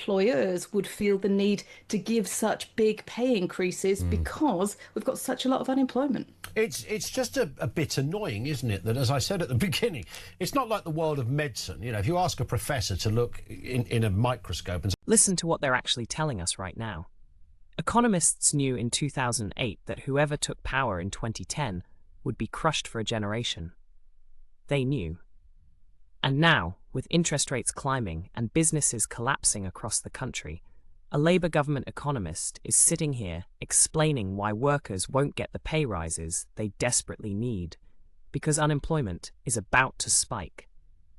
employers would feel the need to give such big pay increases because we've got such a lot of unemployment. It's just a bit annoying, isn't it, that, as I said at the beginning, it's not like the world of medicine. You know, if you ask a professor to look in a microscope and... Listen to what they're actually telling us right now. Economists knew in 2008 that whoever took power in 2010 would be crushed for a generation. They knew. And now, with interest rates climbing and businesses collapsing across the country, a Labour government economist is sitting here explaining why workers won't get the pay rises they desperately need, because unemployment is about to spike.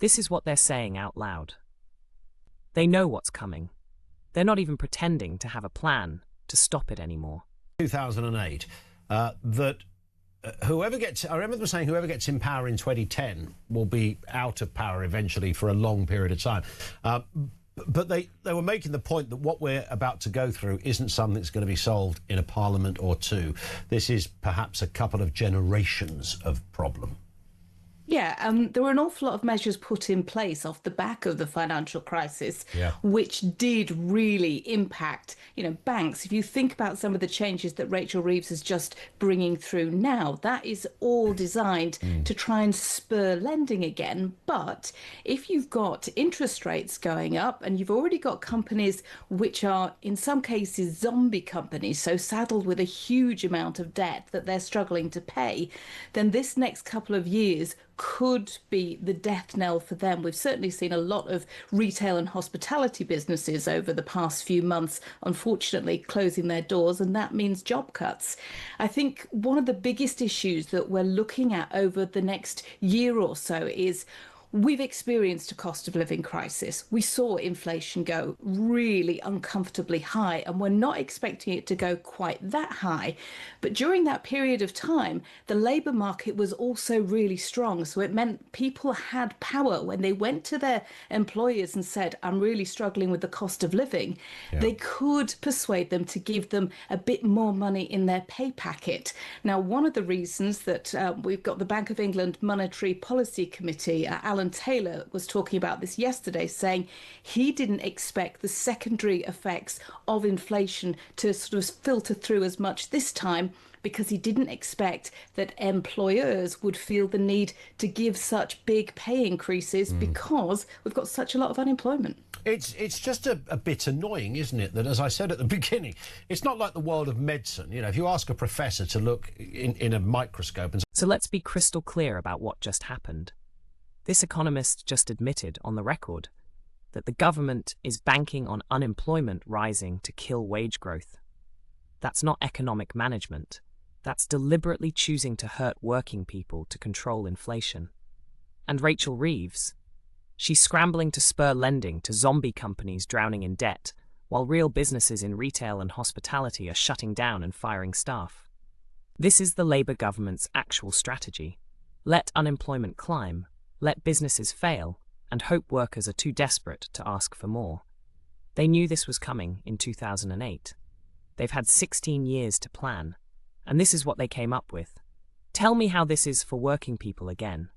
This is what they're saying out loud. They know what's coming. They're not even pretending to have a plan to stop it anymore. 2008, that whoever gets, I remember them saying whoever gets in power in 2010 will be out of power eventually for a long period of time. But they were making the point that what we're about to go through isn't something that's going to be solved in a parliament or two. This is perhaps a couple of generations of problem. Yeah, there were an awful lot of measures put in place off the back of the financial crisis, Yeah. which did really impact, banks. If you think about some of the changes that Rachel Reeves is just bringing through now, that is all designed to try and spur lending again. But if you've got interest rates going up and you've already got companies which are in some cases zombie companies, so saddled with a huge amount of debt that they're struggling to pay, then this next couple of years could be the death knell for them. We've certainly seen a lot of retail and hospitality businesses over the past few months, unfortunately, closing their doors, and that means job cuts. I think one of the biggest issues that we're looking at over the next year or so is we've experienced a cost of living crisis. We saw inflation go really uncomfortably high, and we're not expecting it to go quite that high. But during that period of time, the labour market was also really strong. So it meant people had power when they went to their employers and said, I'm really struggling with the cost of living. Yeah. They could persuade them to give them a bit more money in their pay packet. Now, one of the reasons that we've got the Bank of England Monetary Policy Committee, Alan Taylor was talking about this yesterday, saying he didn't expect the secondary effects of inflation to sort of filter through as much this time, because he didn't expect that employers would feel the need to give such big pay increases because we've got such a lot of unemployment. It's just a bit annoying, isn't it, that, as I said at the beginning, it's not like the world of medicine. You know, if you ask a professor to look in a microscope and... So let's be crystal clear about what just happened. This economist just admitted on the record that the government is banking on unemployment rising to kill wage growth. That's not economic management. That's deliberately choosing to hurt working people to control inflation. And Rachel Reeves, she's scrambling to spur lending to zombie companies drowning in debt, while real businesses in retail and hospitality are shutting down and firing staff. This is the Labour government's actual strategy. Let unemployment climb, let businesses fail, and hope workers are too desperate to ask for more. They knew this was coming in 2008. They've had 16 years to plan, and this is what they came up with. Tell me how this is for working people again.